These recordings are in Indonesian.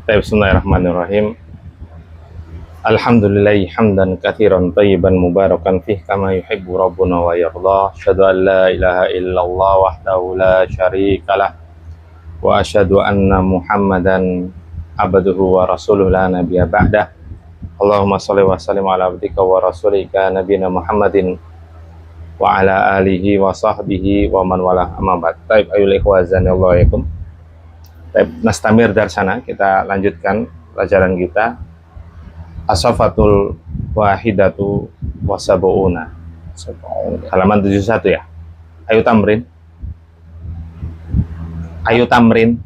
Bismillahirrahmanirrahim. Alhamdulillahi hamdan katsiran thayyiban mubarakan fih kama yuhibbu rabbuna wa yarda. Asyhadu an la ilaha illallah wahdahu la syarikalah wa asyhadu anna Muhammadan abduhu wa rasuluhu la nabiyya ba'dah. Allahumma shalli wa sallim ala abdika wa rasulika nabiyina Muhammadin wa ala alihi wa sahbihi wa man wala amma ba'd. Taib ayul ikhwazanillahu alaikum. Nastamir darsana, kita lanjutkan pelajaran kita As-Safatul Wahidatu Wasabu'una, halaman 71 ya. Ayo tamrin. Ayo tamrin.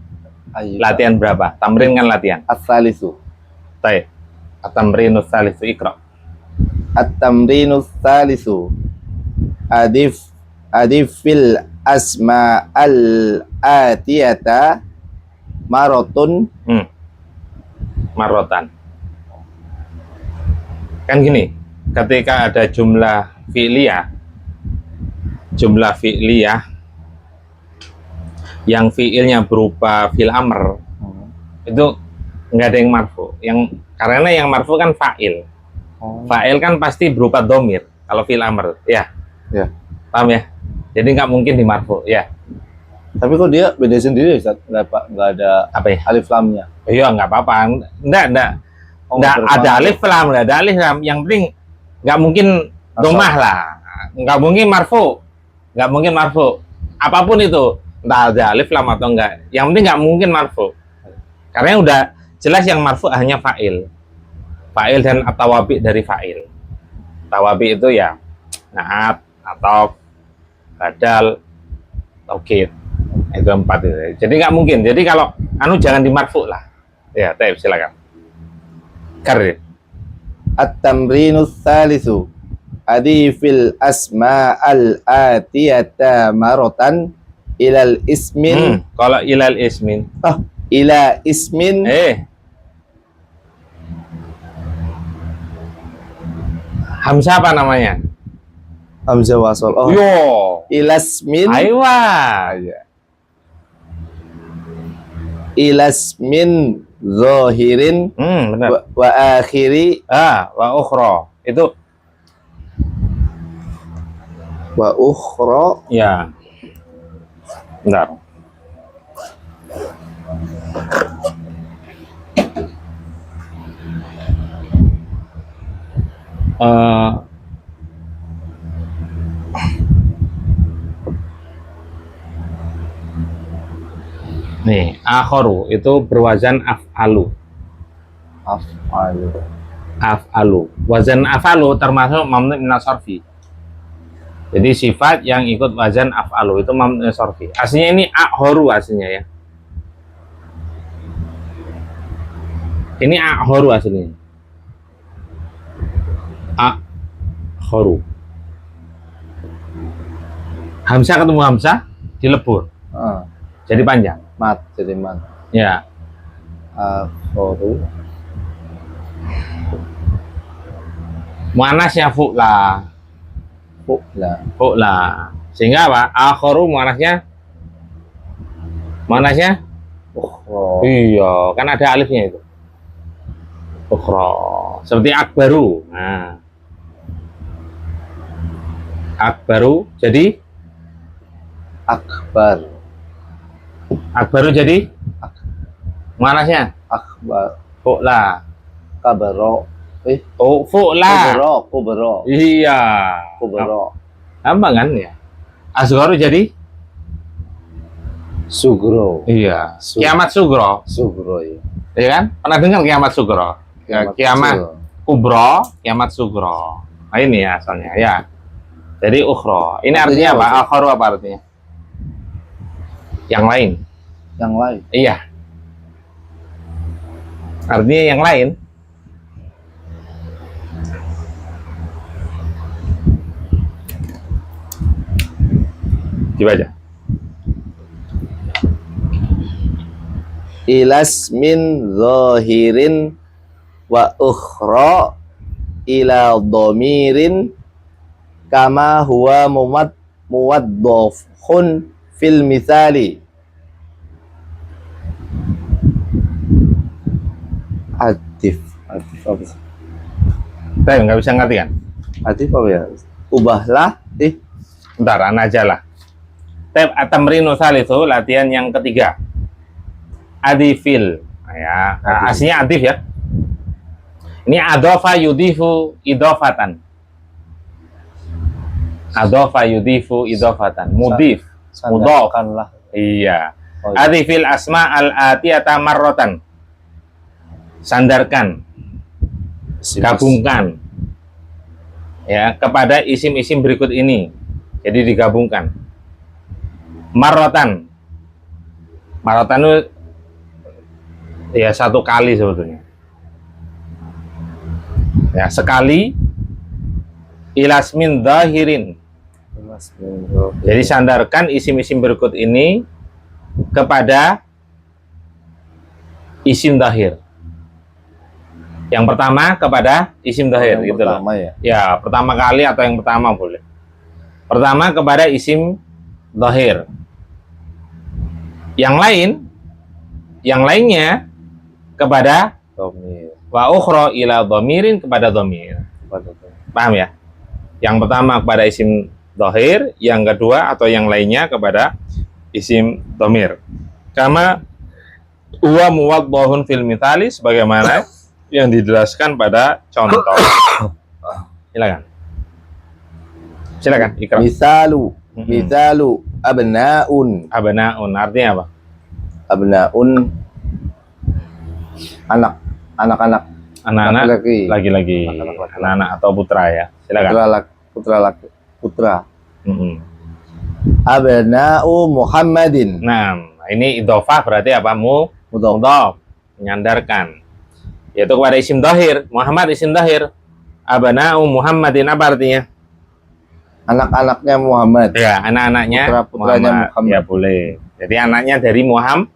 Latihan berapa? Tamrin kan latihan. As-salisu. Baik. At-tamrinus salisu ikra. At-tamrinus salisu. Adifil asma al-atiyata marotun. Marotan. Kan gini, ketika ada jumlah fi'liyah yang fi'ilnya berupa fi'il amr, itu nggak ada yang marfu. Karena yang marfu kan fa'il. Fa'il kan pasti berupa domir kalau fi'il amr, ya. Ya. Paham ya? Jadi nggak mungkin di marfu, ya. Tapi kok dia beda sendiri, Ustaz? Nggak ada Apa ya? alif lamnya. Iya, nggak apa-apa. Nggak ada alif lam, nggak ada alif lam. Yang penting nggak mungkin domah lah, nggak mungkin marfu, apapun itu, entah ada alif lam atau enggak. Yang penting nggak mungkin marfu, karena udah jelas yang marfu hanya fa'il dan atawabi dari fa'il. Tawabi itu ya naat atau badal, taukid, itu 4 itu. Jadi nggak mungkin. Jadi kalau jangan dimarfu lah. Ya, Taib, silakan. Karir. At-tamrinus salisu. Adifil asma al-atiyata marotan ilal ismin. Kalau ilal ismin. Ila ismin. Hamzah apa namanya? Hamzah wasol. Yo. Ilasmin. Aywa. Ilasmin zahirin. Benar. Wa akhiri. Wa ukhra. Itu Wa ukhra. ya. Bentar. Nih, akhoru itu berwazan af'alu. Wazan af'alu termasuk mamnu min as-sarfi. Jadi sifat yang ikut wazan af'alu itu mamnu min as-sarfi. Aslinya ini akhoru aslinya ya. Ini akhoru aslinya. Akhoru. Hamzah ketemu hamzah dilebur. Jadi panjang. Jadi mat. Ya. Akhoru. Muannasnya fu'la. Sehingga apa? Akhoru muannasnya Ukhra. iya, kan ada alifnya itu. Ukhra. Seperti akbaru. Nah. Akbaru jadi Akbar. Akbaru jadi muannasnya Akbar. fu'la. Kabaro. Fu'la. Kubro. Iya. Kubro. Gampang kan ya? Asgharu jadi Sugro. iya. Kiamat sugro. Sugro ya. Iya kan? Pernah dengar kiamat sugro? Ya, kiamat kubro, kiamat sugro. Nah, ini ya asalnya ya. Jadi ukhra. Ini artinya apa? Akharu apa artinya? Yang lain. Yang lain. Iya. Artinya yang lain. Dibaca. Ilasmin zahirin wa ukhra ila dhamirin kama huwa muwaddafun fil misali. Atif. Atif apa sih? Saya nggak bisa ngerti kan? Atif apa ya? Ubahlah. Bentar, anak aja lah. Tab atamrinu salisu, latihan yang ketiga. Adifil. Nah, ya, aslinya adif ya. Ini adofa yudifu idofatan. Adofa yudifu idofatan. Mudif. Mudof. Sandarkanlah. Iya. Oh, iya. Adifil asma al-atiyata marrotan. Sandarkan. Gabungkan. Ya, kepada isim-isim berikut ini. Jadi digabungkan. Marrotan. Marrotan itu ya satu kali sebetulnya. Ya, sekali ilasmin zahirin. Jadi sandarkan isim-isim berikut ini kepada isim zahir. Yang pertama kepada isim zahir gitu loh. Ya. Ya, pertama kali atau yang pertama boleh. Pertama kepada isim zahir. Yang lainnya kepada Domir. wa ukhra ila dhamirin kepada dhamir. Paham ya? Yang pertama kepada isim zahir, yang kedua atau yang lainnya kepada isim dhamir. Kama huwa muwaddahun fil mithali, sebagaimana yang dijelaskan pada contoh. Silakan Ikram. Misalu abnaun. Abnaun artinya apa? Abnaun anak-anak Anak-anak laki-laki, anak-anak atau putra ya. Silakan. Putra. Mm-mm. Abna'u Muhammadin. Nah, ini idhofah berarti apa? Mudhof, menyandarkan. Yaitu kepada isim dhahir. Muhammad isim dhahir. Abna'u Muhammadin apa artinya? Anak-anaknya Muhammad. Ya, anak-anaknya Putra-putranya Muhammad. Ya boleh. Jadi anaknya dari Muhammad.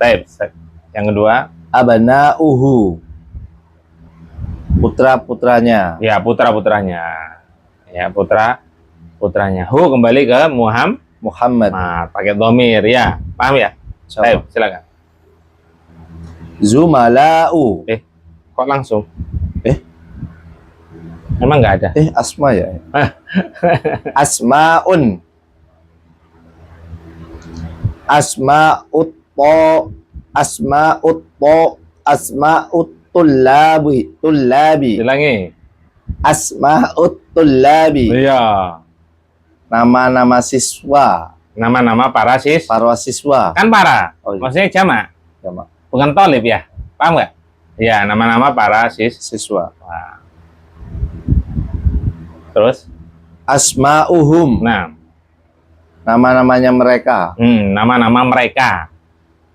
Taib. Yang kedua, Abna'uhu. Putra-putranya. Ya, putra-putranya. Ya, putranya. Hu kembali ke Muhammad. Nah, pakai dhamir ya. Paham ya? Baik, silakan. Zumala'u. Kok langsung? Emang nggak ada? Asma ya. Asma'un. Asma'ut tullabi. Ulangi. Asma'ut tullabi. Iya. Nama-nama siswa. Nama-nama para siswa. Kan para. Oh, iya. Maksudnya jamak. Jamak. Bukan tolib ya. Paham nggak? Ya, nama-nama para Siswa. Wah. Terus? Asma'uhum. Nah. Nama-namanya mereka. Nama-nama mereka.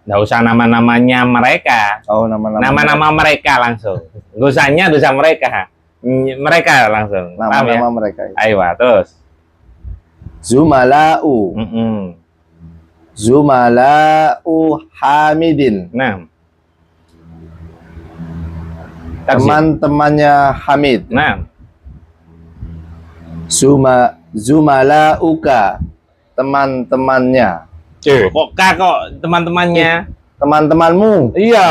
Nggak usah nama-namanya mereka. Oh, nama-nama. Nama-nama mereka langsung. Dosanya dosa mereka. Mereka langsung. Nama-nama mereka. Ayo, terus. Zumala'u. Zumala'u Hamidin. Nah. Teman-temannya Hamid. Nah. Zumala'uka. Teman-temannya. Kok teman-temannya? Teman-temanmu. Iya.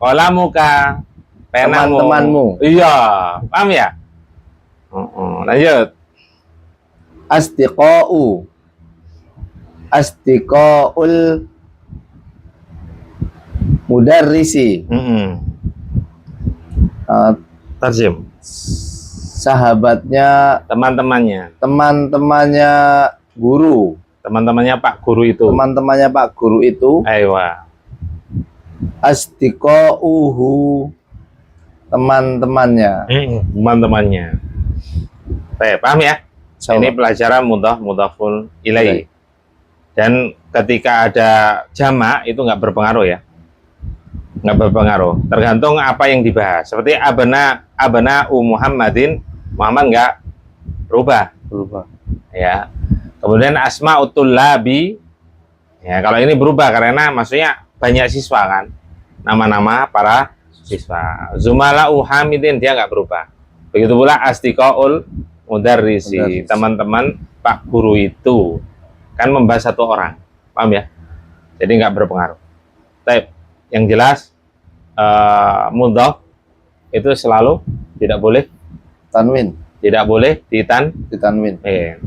Kolamuka. Penamu. Teman-temanmu. Iya. Paham ya? Lanjut. Astiqa'u. Astiqa'ul mudarrisi. Tarjim. Sahabatnya, teman-temannya guru. Teman-temannya Pak Guru itu. Teman-temannya Pak Guru itu. Aywa. Astiqa'uhu. Teman-temannya. Teman-temannya. Paham ya? Ini pelajaran mudhafun ilaih. Dan ketika ada jamak itu nggak berpengaruh ya. Nggak berpengaruh. Tergantung apa yang dibahas. Seperti abna'u Muhammadin, Muhammad nggak berubah. Ya. Kemudian asma'ut tullabi, ya kalau ini berubah karena maksudnya banyak siswa kan. Nama-nama para siswa. Zumala'u Hamidin dia nggak berubah. Begitu pula astiqa'ul mudarrisi, teman-teman Pak Guru itu kan membahas satu orang. Paham ya? Jadi nggak berpengaruh. Baik, yang jelas mudhaf itu selalu tidak boleh Tanwin, ditanwin. ditanwin.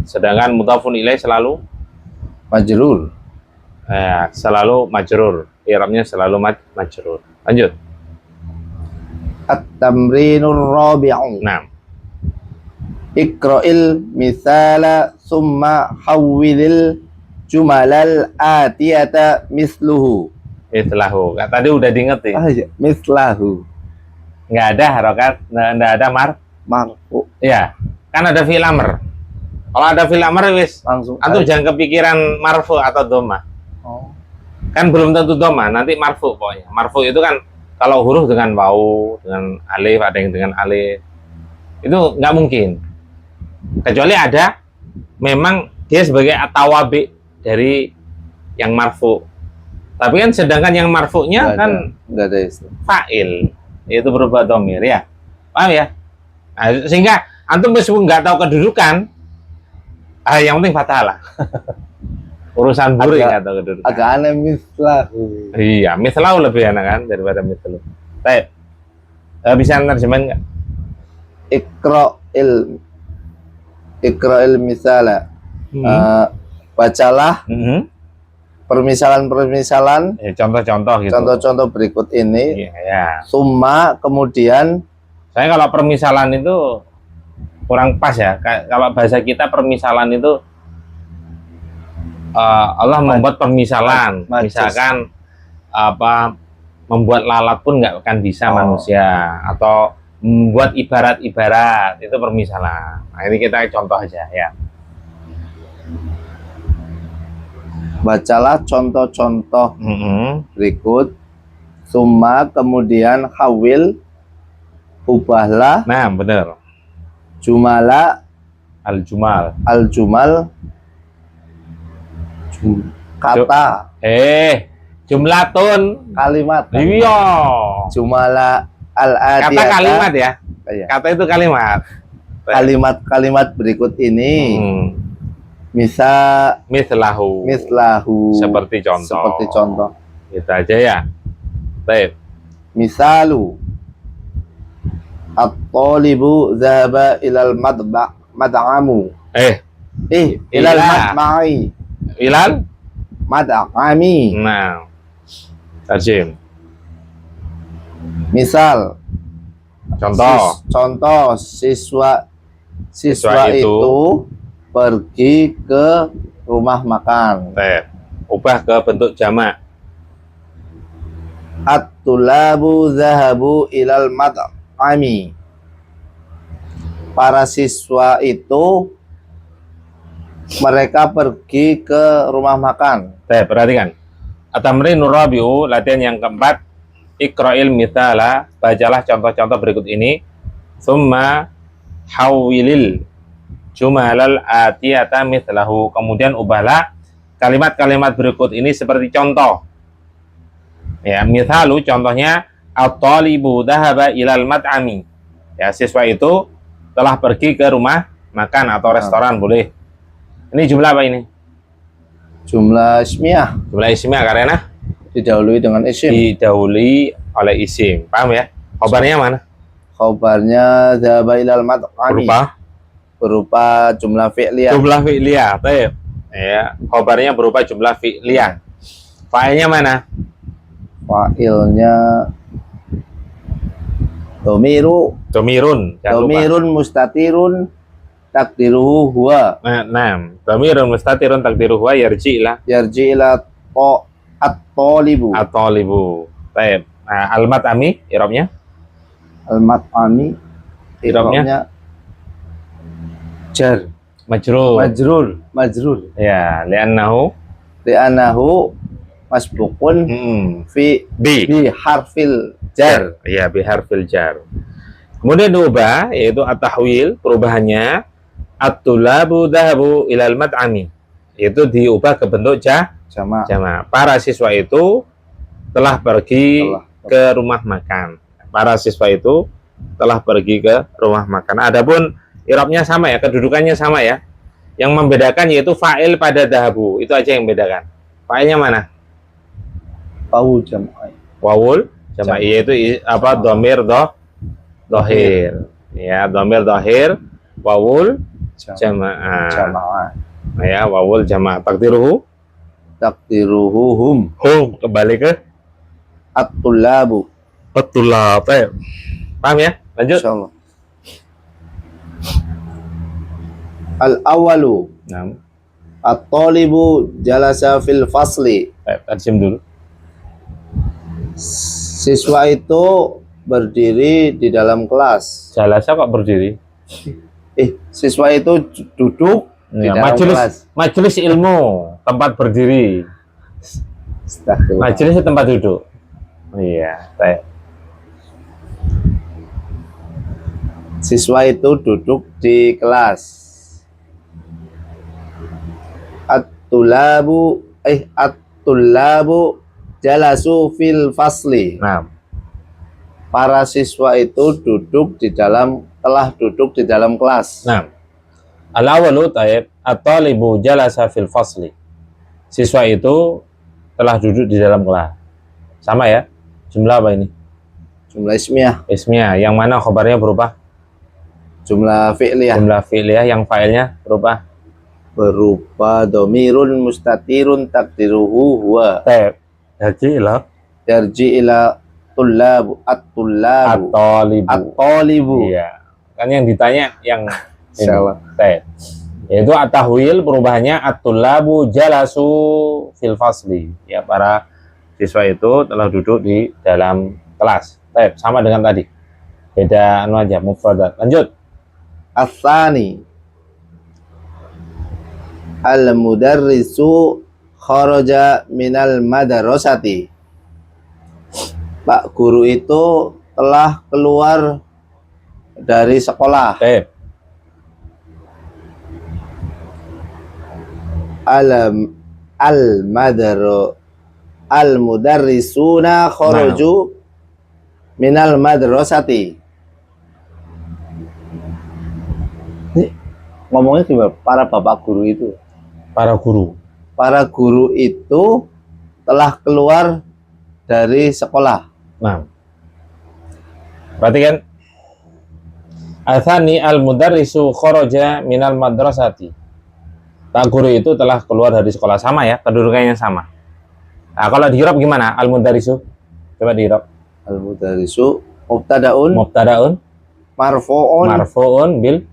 Sedangkan mudhafun ilaih selalu Majrur. selalu majrur. I'rabnya selalu majrur. Lanjut. At-tamrinur rabi'u. Nah, Iqra'il misala summa hawwilil jumalal atiyata misluhu. mislahu. Tadi udah diingetin. Iya, mislahu. Nggak ada harokat, nggak ada Marfu. ya. Kan ada fi'il amr. Kalau ada fi'il amr wis, Langsung. antum jangan kepikiran marfu atau dhamma. Oh. Kan belum tentu dhamma, nanti marfu pokoknya. Marfu itu kan kalau huruf dengan wau, dengan alif, ada yang dengan alif. Itu nggak mungkin. Kecuali ada memang dia sebagai atawabi dari yang marfu. Tapi kan sedangkan yang marfu'nya kan nggak ada istilah. fa'il, yaitu berubah dhamir ya. Paham ya? Nah, sehingga antum meskipun nggak tahu kedudukan, yang penting fathah lah. Urusan buri nggak tahu kedudukan. Agak aneh mislahu. Iya, mislahu lebih enak kan daripada mislu. Baik. Bisa nerjemahin nggak? Iqra'il misala. Bacalah permisalan-permisalan, Contoh-contoh gitu. contoh-contoh berikut ini. Iya, ya. Summa kemudian Saya kalau permisalan itu kurang pas ya. Kalau bahasa kita permisalan itu Allah membuat permisalan. Majaz. Misalkan apa membuat lalat pun nggak akan bisa manusia, atau membuat ibarat-ibarat itu permisalan. Nah, ini kita contoh aja ya. bacalah contoh-contoh berikut. Summa kemudian hawil, ubahlah Nah, bener. jumala Al-jumal. al-jumal kata Jumlatun. kalimat Iya. jumala Kata al-atiyata. kalimat ya. Iya. Kata itu kalimat. Kalimat-kalimat berikut ini Mislahu. mislahu Seperti contoh. seperti contoh. Kita aja ya. Baik. Misalu at-talibu dhahaba ilal mad'amu. Ilal mad'ai. Ilal. Mad'ami. Nah. Tarjim. Misal Contoh. contoh siswa itu pergi ke rumah makan. Baik. Ubah ke bentuk jamak. At-tulabu zahabu ilal mad'ami. Para siswa itu mereka pergi ke rumah makan. Baik, perhatikan. At-tamrinur rabi'u, latihan yang keempat. Iqra'il mithala, bacalah contoh-contoh berikut ini. Tsumma hawwilil jumalal atiyata mithlahu. Kemudian ubahlah kalimat-kalimat berikut ini seperti contoh. Ya, mithalu contohnya at-talibu dhahaba ilal mat'ami. Ya, siswa itu telah pergi ke rumah makan atau restoran, boleh. Ini jumlah apa ini? Jumlah ismiyah Jumlah ismiyah karena didahului dengan isim. didahului oleh isim. Paham ya? Khobarnya mana? Khabarnya dhahaba ilal mad'ami berupa jumlah fi'liyah. Jumlah fi'liyah. Baik. Ya, khobarnya berupa jumlah fi'liyah. Fa'ilnya mana? Fa'ilnya domirun Domirun. mustatirun takdiruhu huwa Nah, domirun mustatirun takdiruhu huwa yarji ila yarji ila at-talibu. at-talibu. Baik. Nah, al-mat'ami i'rabnya? Al-mat'ami I'rabnya? jar Majrur. majrur Ya, li'annahu li'annahu masbukun fi bi harfil jar. Ya, bi harfil jar. Kemudian diubah, yaitu at-tahwil, perubahannya at-tulabu dhahabu ilal mat'ami, yaitu diubah ke bentuk Jama' jamak. Para siswa itu telah pergi ke rumah makan. Para siswa itu telah pergi ke rumah makan. Adapun i'rabnya sama ya, kedudukannya sama ya. Yang membedakan yaitu fa'il pada dhahabu, itu aja yang membedakan. Fa'ilnya mana? wawu jam'i. Wawul Jamaiyah itu apa? Dhamir dohir. Ya, dhamir dohir, wawul jamaah. Jamaah. Ya, wawul jamaah. Takdiruhu Takdiruhum kembali ke at-tullabu. Betul-tulab. Paham ya? Lanjut. Insyaallah. Al-awwalu Nah, at-talibu jalasa fil fasli. tarjim dulu. Siswa itu berdiri di dalam kelas. Jalasa kok berdiri? Siswa itu duduk di Ya, dalam kelas. majelis ilmu, tempat berdiri. Astagfirullah. Majelis itu tempat duduk. Iya, baik. Siswa itu duduk di kelas. At-tullabu jalasu fil fasli. Nah, Para siswa itu telah duduk di dalam kelas. nah. Al-awwalu taib at-talibu jalasa fil fasli. Siswa itu telah duduk di dalam kelas. Sama ya? Jumlah apa ini? Jumlah ismiyah, Ismiyah. Yang mana khabarnya berupa? jumlah fi'liyah Jumlah fi'liyah yang fa'ilnya berupa domirun mustatirun takdiruhu huwa. taib. Jadi lah Yarji ila tullabu at-tullabu at-talibu. at-talibu. Iya. Kan yang ditanya yang Insyaallah. taib. Yaitu at-tahwil perubahannya at-tullabu jalasu fil fasli. Ya, para siswa itu telah duduk di dalam kelas. Taib, sama dengan tadi. Beda anu aja, mufradat. Lanjut. As-sani al-mudarrisu kharaja minal madrasati. Pak guru itu telah keluar dari sekolah. Taib. Al-mudarrisuna kharaju minal madrasati. Ini ngomongnya gimana? Para bapak guru itu. Para guru. Para guru itu telah keluar dari sekolah. Nah. Perhatikan. Athani al-mudarrisu kharaja minal madrasati. Pak guru itu telah keluar dari sekolah. Sama ya, kedudukannya sama. Nah, kalau di Arab gimana? Al-mudarrisu. Coba di Arab. Al-mudarrisu mubtadaun Mubtadaun marfu'un marfu'un bil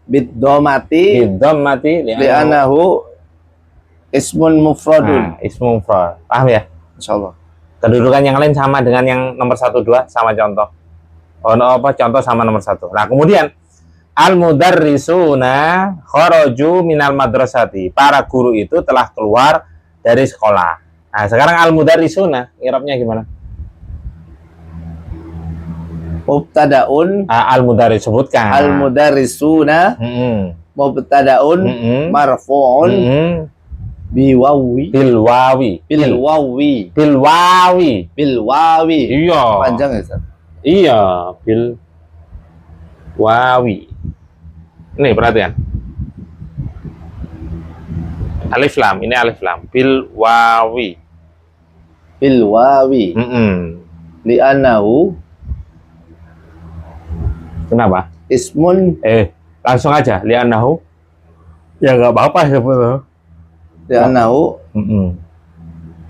bid-dhammati dhammati li'annahu ismun mufradun. ismu mufrad. Paham ya? Insyaallah. Kedudukan yang lain sama dengan yang nomor 1 2 sama contoh. Oh, no, apa contoh sama nomor 1. Nah, kemudian al-mudarrisuna kharaju minal madrasati. Para guru itu telah keluar dari sekolah. Nah, sekarang al-mudarrisuna i'rabnya gimana? Mubtadaun Al-mudarris sebutkan. al-mudarrisuna mubtadaun marfu'un biwawi Bil wawi. bil wawi. Iya. Panjang ya, Ustaz? Iya, bil wawi. Ini perhatian. Alif lam, ini alif lam. Bil wawi. Bil wawi. Li'annahu Kenapa? ismun Langsung aja. Li'annahu. Ya nggak apa-apa sebetulnya. li'annahu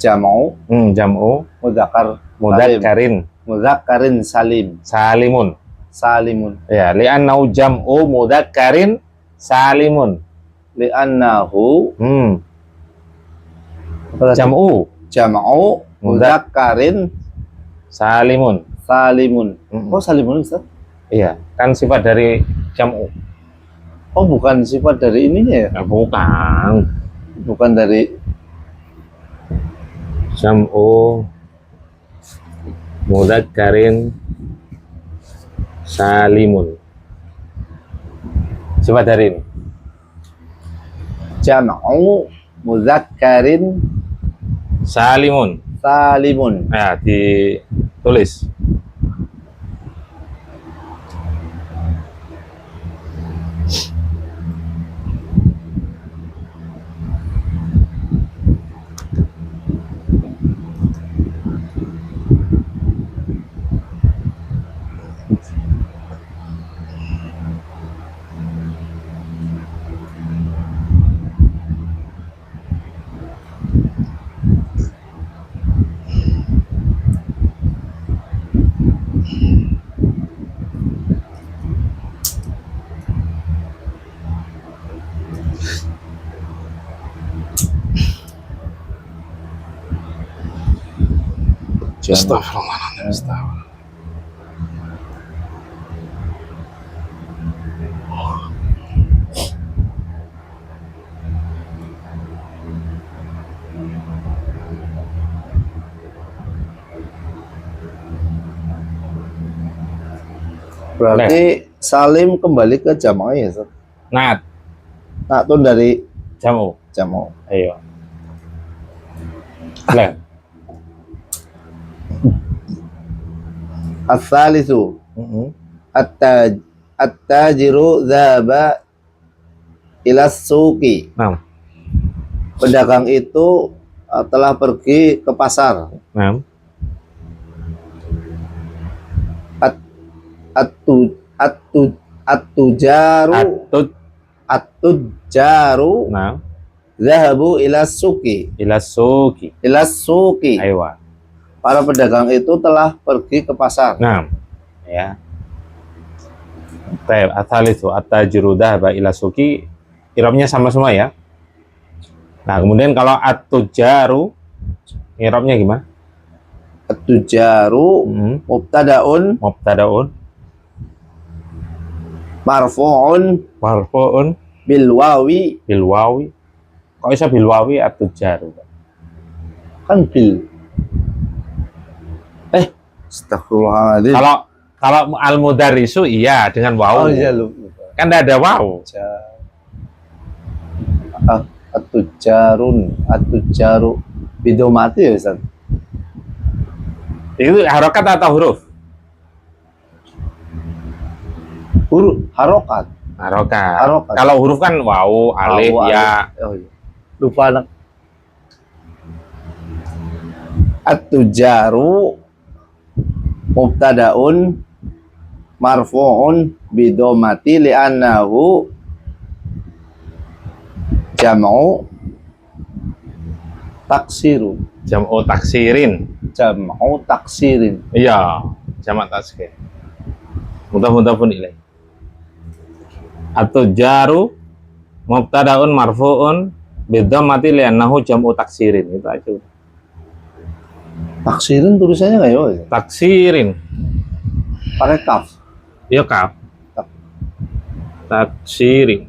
jam'u Jam'u mudzakkar mudzakkarin salimun. Ya, li'annahu jam'u mudzakkarin salimun. Li'annahu Jam'u mudzakkarin salimun. Oh, salimun, Ustaz? Iya, kan sifat dari jam'u. Oh, bukan sifat dari ininya ya? Nah, bukan. Bukan dari Jam'u mudzakkarin salimun. Sifat dari ini. jam'u mudzakkarin Salimun. Ya, ditulis. Astagfirullahaladzim. Astagfirullah. Berarti salim kembali ke jamak ya, Ustaz? Nat, Nah, itu dari jamu. jamak. Ayo. Lah. Ats-tsalitsu Mm-mm. at-tajiru dzaba ila suqi. Nah, Pedagang itu telah pergi ke pasar. nah, At-tujaru atut, at-tujaru nah, zahabu ila suqi. ila suki. Ila suqi. Ayo. Para pedagang itu telah pergi ke pasar. Nah, ya. Taib, at-tsalitsu at-tajiru dhahaba ila suki. Irobnya sama semua ya. Nah, kemudian kalau at-tujaru irobnya gimana? At-tujaru mubtadaun Mubtadaun marfu'un marfu'un bil wawi, bil wawi. Kok bisa bil wawi at-tujaru? kan bil. Astagfirullahaladzim. Kalau al-mudarrisu iya dengan waw. Oh iya, lupa. Kan tidak ada waw. At-tujaru bidomati ya, Ustaz? Itu harokat atau huruf? Huruf harokat. Harokat. Harokat. Kalau huruf kan waw, alif, Waw, ya. alif. Oh, iya. Lupa anak. At-tujaru mubtadaun marfu'un bidomati li'annahu jam'u taksiru. Jam'u taksirin. Jam'u taksirin. Iya, jamak taksir. Mudah-mudahan ilaih. At-tujaru mubtadaun marfu'un bidomati li'annahu jam'u taksirin. Itu aja. Taksirin tulisannya nggak ya? Taksirin. Pakai kaf. Iya kaf. Kaf. Taksirin.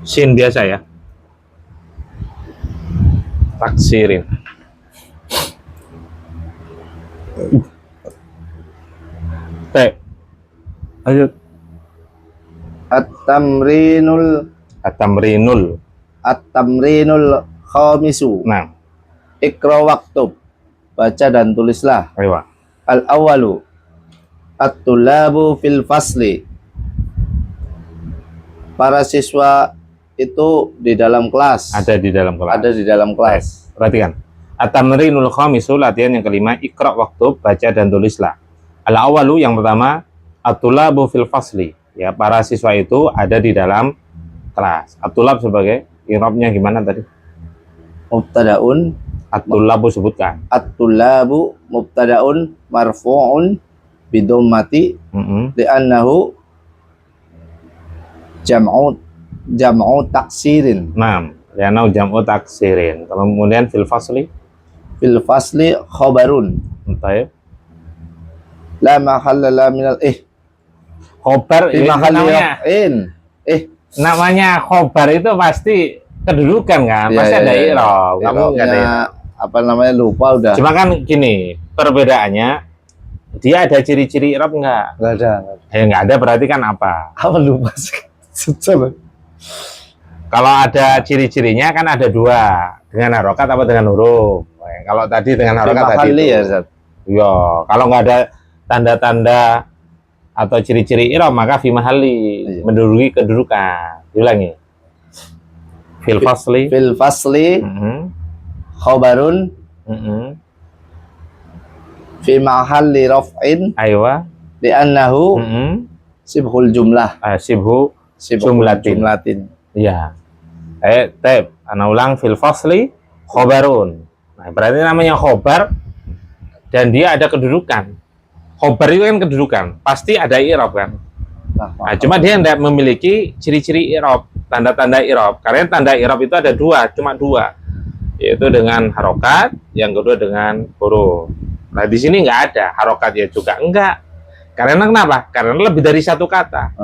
Sin biasa ya. Taksirin. Ayo. At-tamrinul At-tamrinul. khamisu. Nah, Iqra waktub. Baca dan tulislah. ayo. Al-awwalu at-tullabu fil fasli. Para siswa itu di dalam kelas. Ada di dalam kelas. Ada di dalam kelas. Perhatikan. At-tamrinul khamisu, latihan yang kelima, Iqra waktub, baca dan tulislah. Al-awwalu, yang pertama, at-tullabu fil fasli. Ya, para siswa itu ada di dalam kelas. At-tullab sebagai i'rabnya gimana tadi? Mubtadaun At-tullabu sebutkan. at-tullabu mubtadaun marfu'un bidommati li'annahu jam'u taksirin. Nah, lianau jam'u taksirin. Kemudian fil fasli, Fil fasli khobarun entah. la mahalla la minal Khobar fi itu mahalli namanya. raf'in. Namanya khobar itu pasti kedudukan kan, Iya, pasti iya, ada iya. i'rab. Kamu nggak ada i'rab. Apa namanya, lupa udah. Cuma kan gini, perbedaannya dia ada ciri-ciri i'rab nggak? Nggak ada. Nggak ada berarti kan apa? Apa lupa sih? Susah. Kalau ada ciri-cirinya kan ada dua, dengan harokat apa dengan huruf. Kalau tadi dengan harokat tadi itu. Ya, Ustaz. Iya, kalau nggak ada tanda-tanda atau ciri-ciri i'rab maka fi mahalli, Iya. menduduki kedudukan. Diulangi. Fil fasli. Fil fasli khobarun fi mahalli raf'in Aywa. li'annahu sibhul jumlah. Sibhu jumlatin. Iya. Tep, ana ulang, fil fasli khobarun. Nah, berarti namanya khobar dan dia ada kedudukan. Khobar itu kan kedudukan, pasti ada i'rab kan. Nah, cuma dia tidak memiliki ciri-ciri i'rab, tanda-tanda i'rab. Karena tanda i'rab itu ada dua, cuma dua. yaitu dengan harokat, yang kedua dengan huruf. Nah di sini nggak ada harokat ya juga enggak. Karena kenapa? Karena lebih dari satu kata.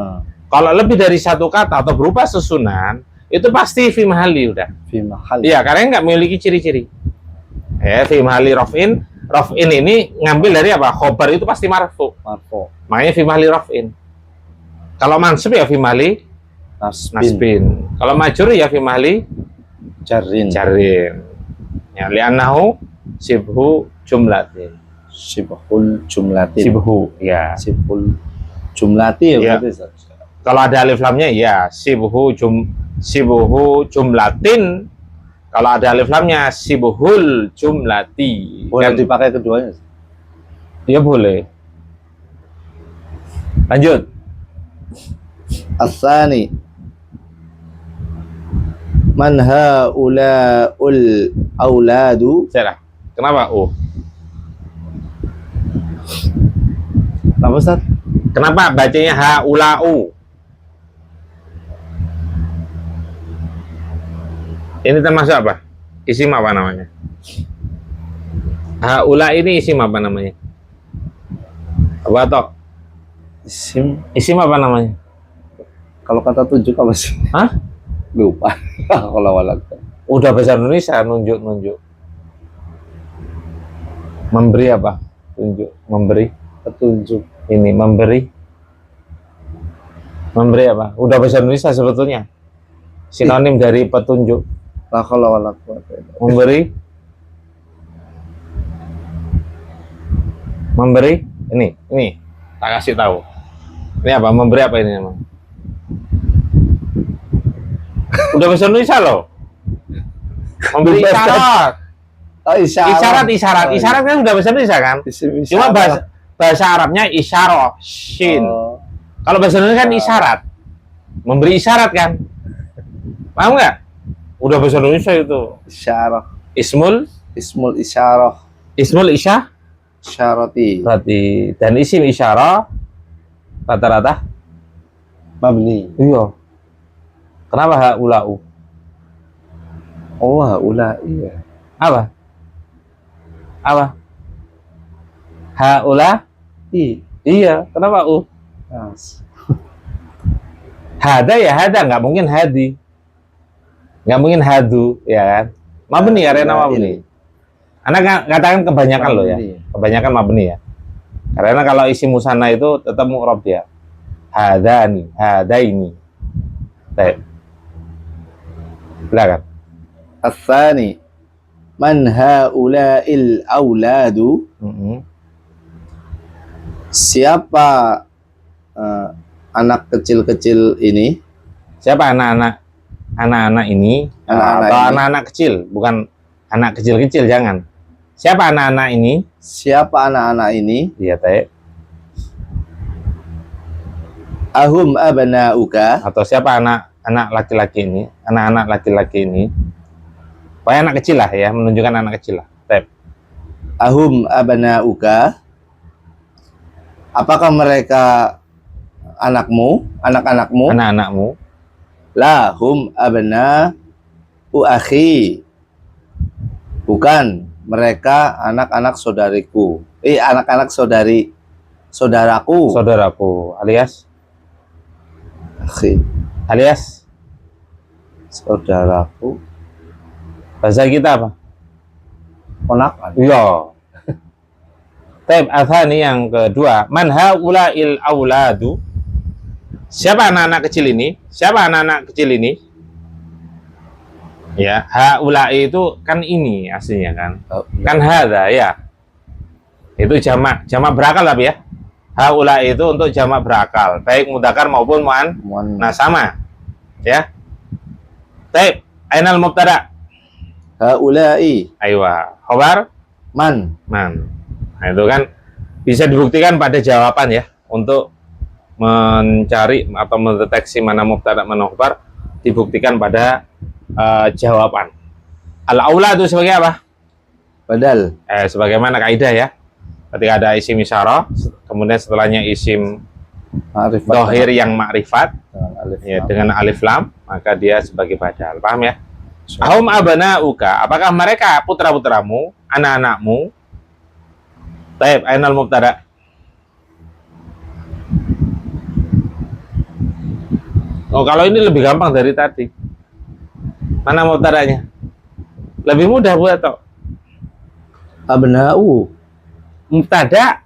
Kalau lebih dari satu kata atau berupa susunan, itu pasti fi mahali udah. Fi mahal. Iya, karena nggak memiliki ciri-ciri. Ya, fi mahali raf'in. Raf'in ini ngambil dari apa? Khobar itu pasti marfu. Marfu. Makanya fi mahali raf'in. Kalau mansub ya fi mahali nasbin. Kalau majrur ya fi mahali Jarin. jarin. Ya, li'annahu sibhu jumlatin. Sibhul jumlatin. Sibhu, ya. Sibhul jumlati ya, Ya. berarti Ustaz? Kalau ada alif lamnya ya sibhu jumlatin. Kalau ada alif lamnya sibhul jumlati. Boleh Kan? dipakai keduanya? Ya boleh. Lanjut. Asani. Man haula'ul auladu. Saya kenapa? Oh, Apa Ustaz? kenapa bacanya haula'u? Ini termasuk apa? Isim apa namanya? Haula ini isim apa namanya? Apa toh? Isim apa namanya? Kalau kata tunjuk apa sih? Hah? Lupa. Kalau walak. Udah bahasa Indonesia nunjuk. Memberi apa? Tunjuk, memberi. Petunjuk. Ini memberi. Memberi apa? Udah bahasa Indonesia sebetulnya. Sinonim dari petunjuk. Lah kalau walak. Memberi. Memberi. Ini. Tak kasih tahu. Ini apa? Memberi apa ini emang? Udah bahasa Indonesia loh. Memberi Udah, isyarat. Oh, isyarat. Isyarat kan udah bahasa Indonesia kan? Isim Cuma isyarat. bahasa Arabnya isyarah, shin. Oh, Kalau bahasa Indonesia kan isyarat. Memberi isyarat kan? Paham nggak? Udah bahasa Indonesia itu. isyarah. Ismul Ismul isyarah. isyah Syarati. berarti dan isim isyarah rata-rata Mabni. iya. Kenapa haula'u? Oh, haula. Iya. Apa? Haula? Iya, kenapa u? Yes. Hada ya hada, nggak mungkin hadi. Nggak mungkin hadu, ya kan? Mabni ya, Rena mabni. Anda katakan kebanyakan loh ya. Mabni. Kebanyakan mabni ya. Karena kalau isi musanna itu tetap mu'rab dia. Hadani, hadaini. Baik. Silakan. Asani. Man haula'il auladu. Siapa anak kecil-kecil ini? Siapa anak-anak ini? Anak-anak Atau ini. anak-anak kecil, bukan anak kecil-kecil, jangan. Siapa anak-anak ini? Siapa anak-anak ini? Iya, Teh. Ahum abnauka. Atau siapa anak laki-laki ini? Anak-anak laki-laki ini. Pokoknya anak kecil lah ya, menunjukkan anak kecil lah. Teh. Ahum abnauka. Apakah mereka anakmu, anak-anakmu? Anak-anakmu. La hum abna'u akhi. Bukan, mereka anak-anak saudariku. Anak-anak saudaraku. Saudaraku, alias Akhi, saudaraku. bahasa kita apa? Ponakan. Iya. Taib athani yang kedua, man haula'il auladu. Siapa anak-anak kecil ini? Siapa anak-anak kecil ini? Ya, haula'i itu kan ini aslinya kan. Kan hadza ya. Itu jamak berakal tapi ya. Haula'i itu untuk jamak berakal, baik mudzakkar maupun mu'an. Nah, sama. Ya. Taib, ainal mubtada? Haula'i. Aywa. Khabar? Man. Nah, itu kan bisa dibuktikan pada jawaban ya, untuk mencari atau mendeteksi mana mubtada mana khabar dibuktikan pada jawaban. Al-aula itu sebagai apa? Badal. Sebagaimana kaidah ya. Ketika ada isim isyarah, kemudian setelahnya isim Ma'rifat. dohir yang makrifat Dengan alif ya, lam. dengan alif lam, maka dia sebagai badal. Paham ya? Ahum abanauka, apakah mereka putra-putramu, anak-anakmu? Taib, ainal mubtada. Oh, kalau ini lebih gampang dari tadi. Mana mubtadanya? Lebih mudah buat toh. Abna'u. Mubtada.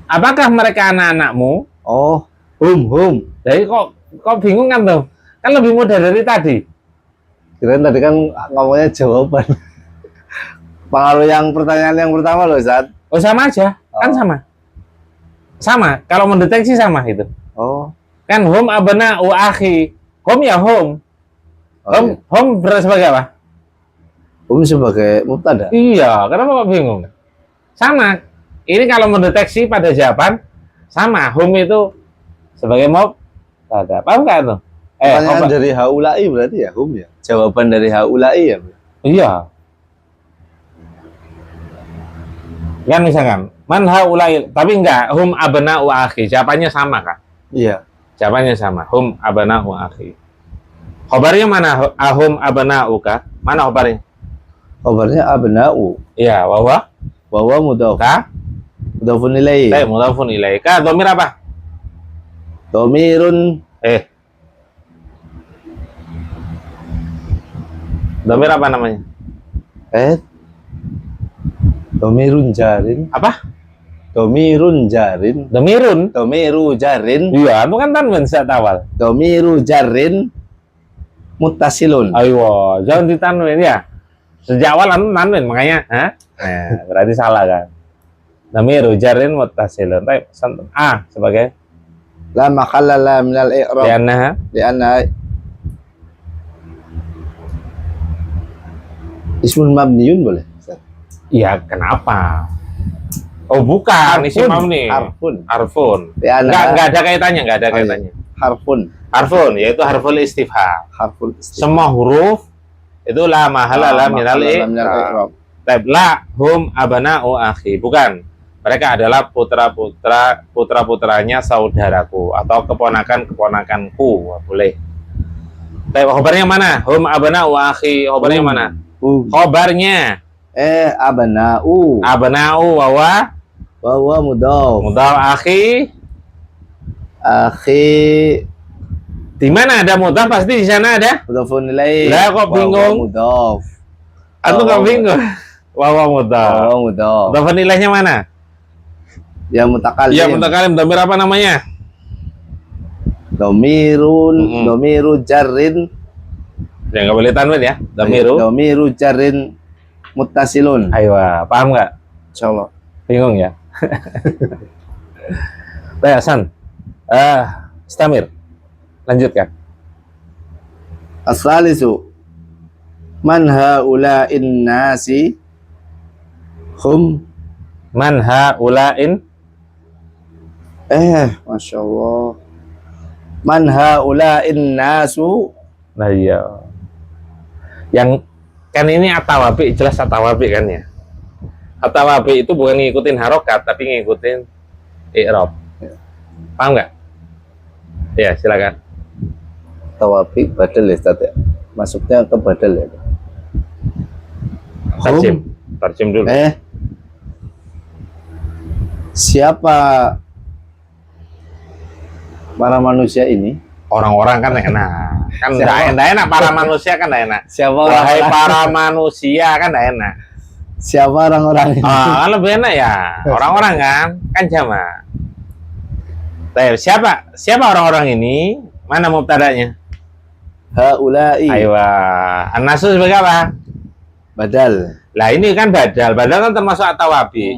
Apakah mereka anak-anakmu? Oh, hum. Jadi kok bingung kan tuh? Kan lebih mudah dari tadi. Kirain tadi kan ngomongnya jawaban. Pengaruh yang pertanyaan yang pertama loh, Ustaz. Oh, sama aja. Kan Oh. sama. Sama. Kalau mendeteksi sama itu. Oh. Kan hum abana'u akhi. Hum ya hum. Oh, Hum, iya. hum sebagai apa? Sebagai mubtada. Iya, kenapa kok bingung? Sama. Ini kalau mendeteksi pada jawaban sama. Hum itu sebagai mubtada. Paham nggak tuh? Pertanyaan Apa? dari haulai berarti ya hum ya. Jawaban dari haulai ya. Iya. Kan misalkan man haulai, tapi enggak hum abna'u akhi. Jawabannya sama kan? Iya. Jawabannya sama. Hum abna'u akhi. Khobarnya mana? Ahum abna'uka. Mana khobarnya? Kabarnya abna'u. Iya, wawa Wa huwa mudhaf. ka Mudhafun ilaihi. mudhafun ilaika. Dhamir apa? Dhamirun Dhamir apa namanya? Dhamirun jarin. Apa? Dhamirun jarin. Dhamirun. Dhamiru jarin. Iya, itu kan tanwin saat awal. Dhamiru jarin muttasilun. Ayo, jangan ditanwin ya. Sejak awal tanwin, makanya, berarti salah kan. Dhamiru jarin muttasilun. Baik, A sebagai La makalla la minal i'rab. li'annaha Lianna ismun mabniun boleh? iya, kenapa? Oh, bukan, isim mabni. Harfun. Harfun. Lianna Enggak ada kaitannya, enggak ada Oh, iya. kaitannya. harfun. Harfun, yaitu harful istifham. Harful Semua huruf itu la mahala la minal i'rab. i'rab. Tab la hum abana'u akhi. Bukan. Mereka adalah putra-putranya saudaraku atau keponakan-keponakanku. Boleh. Tapi khobarnya mana? Hum abana'u akhi. Khobarnya mana? Khobarnya Abana'u. abana'u wawa Wa huwa mudhaf. mudhaf akhi. Akhi Di mana ada mudhaf pasti di sana ada. mudhafun ilaihi. Lah, kok Wa huwa bingung? mudhaf. Aku nggak bingung. Wawa Wa mudhaf. huwa mudhaf. Mudhaf nilainya mana? Ya mutakallim. Ya mutakalim. Dhamir apa namanya? Dhamirun, dhamiru jarrin. Ya nggak boleh tanwin ya. Dhamiru. Dhamiru jarrin muttasilun. Ayo, paham nggak? Insyaallah. Bingung ya? Baik, Hasan. Istamir. Lanjutkan. As-salisu man haula'in nasi hum Man haula'in. Masya Allah. Man haula'in nasu. Nah iya. Yang kan ini atawabi, jelas atawabi kan ya. Atawabi itu bukan ngikutin harokat, tapi ngikutin i'rab. Paham nggak? Ya, silakan. Tawabi badal ya Ustaz ya. Masuknya ke badal ya. Tarjim. Tarjim dulu. Siapa para manusia ini? Orang-orang kan enak. Kan enggak enak para manusia kan enggak enak. Siapa Wahai orang-orang? para manusia kan enggak enak. Siapa orang-orang ini? Kan lebih enak ya. Orang-orang kan jamak. Siapa orang-orang ini? Mana mubtadanya? Haula'i. Ayo, an-nasu sebagai apa? Badal. Lah ini kan badal. Badal kan termasuk atawabi.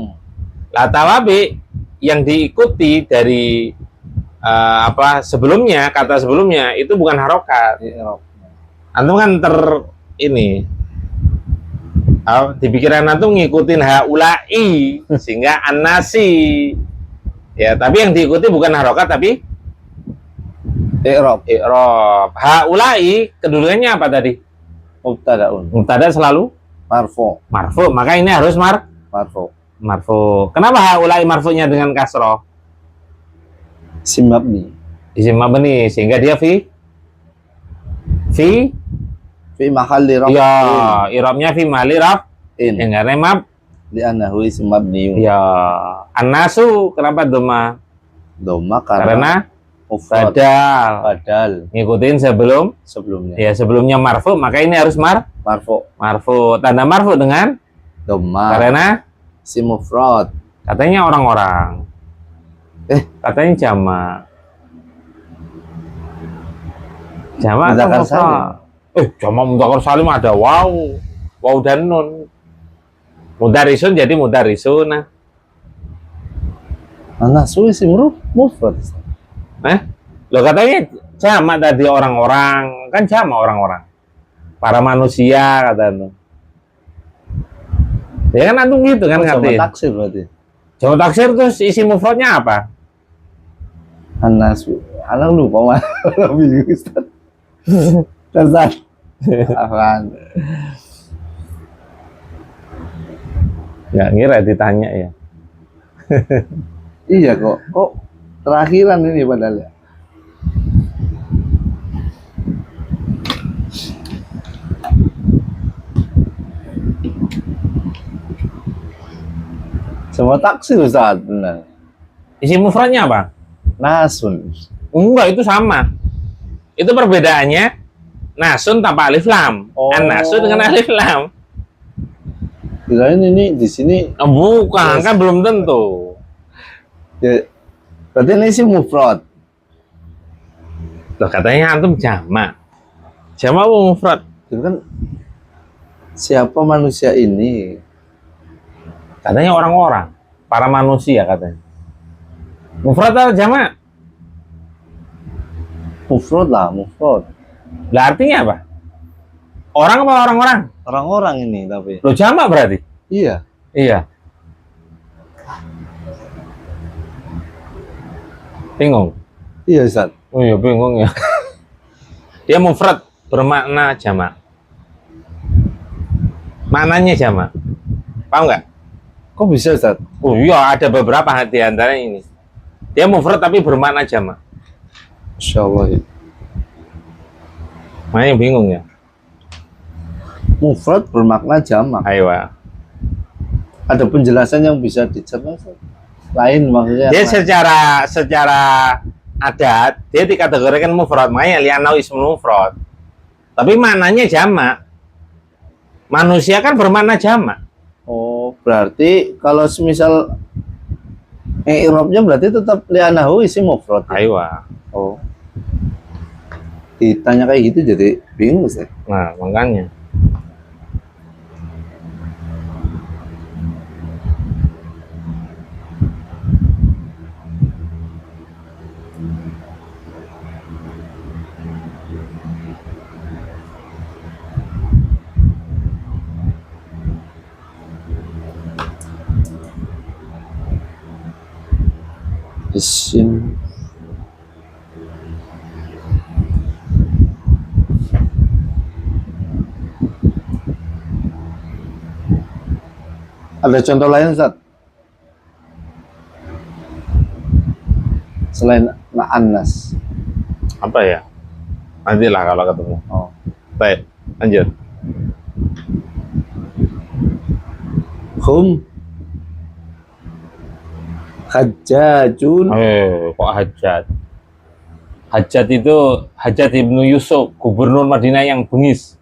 Lah tawabi yang diikuti dari sebelumnya, kata sebelumnya itu bukan harokat. Antum kan ini di pikiran antum ngikutin haula'i sehingga an-nasi. Ya, tapi yang diikuti bukan harokat tapi I'rab. Haula'i kedudukannya apa tadi? Mubtada'un. Mubtada selalu Marfu. marfu, maka ini harus Marfu. marfu. Kenapa haula'i marfunya dengan kasroh? Isim mabni. Isim mabni sehingga dia fi fi mahalli Iya, raf'in i'rabnya fi mahali raf. in Karena mab. li'annahu ism mabniun. Ya, an-nasu kenapa doma? Dhamma Karena karena mufrad badal. badal Ngikutin sebelum. sebelumnya. Ya, sebelumnya marfu, maka ini harus Marfu marfu. Tanda marfu dengan dhamma karena si mufrad. katanya orang-orang. Katanya jamak. Jamak atau Mudzakkar mufrad? Jamak mudzakkar salim ada waw. Waw dan nun. Mudarisun jadi mudarisuna. An-nasu ism mufrad. Lo katanya jamak tadi orang-orang, kan jamak orang-orang. Para manusia kata itu. Ya kan antum gitu kan Jamak ngatain. taksir berarti. Jamak taksir terus isi mufradnya apa? An-nasu. Anak lupa mah. Bingung Ustaz. Ustaz. Apaan? Nggak ngira ditanya ya. Iya kok terakhiran ini padahal ya. Semua taksir Ustaz, benar. Isi mufradnya apa? Nasun. Enggak, itu sama. Itu perbedaannya nasun tanpa alif lam. Oh. An-nasu dengan alif lam. Kirain ini di sini Bukan, Yes. kan belum tentu. ya, berarti ini sih mufrad. Loh, katanya antum jamak. Jamak apa mufrad? Itu kan siapa manusia ini? Katanya orang-orang, para manusia katanya. Mufrad atau jamak? Mufrad lah, mufrad. Lah artinya apa? Orang apa orang-orang? Orang-orang ini tapi. Lo jamak berarti? Iya. Iya. Bingung? Iya Ustaz. Oh iya bingung ya. Dia mufrad bermakna jamak. Maknanya jamak. Paham nggak? Kok bisa Ustaz? Oh iya, ada beberapa di antara ini. Dia mufrad tapi bermakna jamak. Masya Allah ya. Makanya bingung ya. Mufrad bermakna jamak. Ayo. Ada penjelasan yang bisa dicerna Ustaz? Lain maksudnya. Dia secara adat dia dikategorikan mufrad, makanya li'annahu ismul mufrad. Tapi maknanya jamak. Manusia kan bermakna jamak. Oh, berarti kalau semisal i'rabnya berarti tetap li'annahu isim mufrad. Ayo. Oh. Ditanya kayak gitu jadi bingung Ustaz. Nah, makanya. Isim ada contoh lain Ustaz? Selain na'annas. Apa ya? Nantilah kalau ketemu. Oh. Baik, lanjut. Hum hajjajun. Kok Hajjat? Hajjat itu Hajjat ibnu Yusuf, gubernur Madinah yang bengis,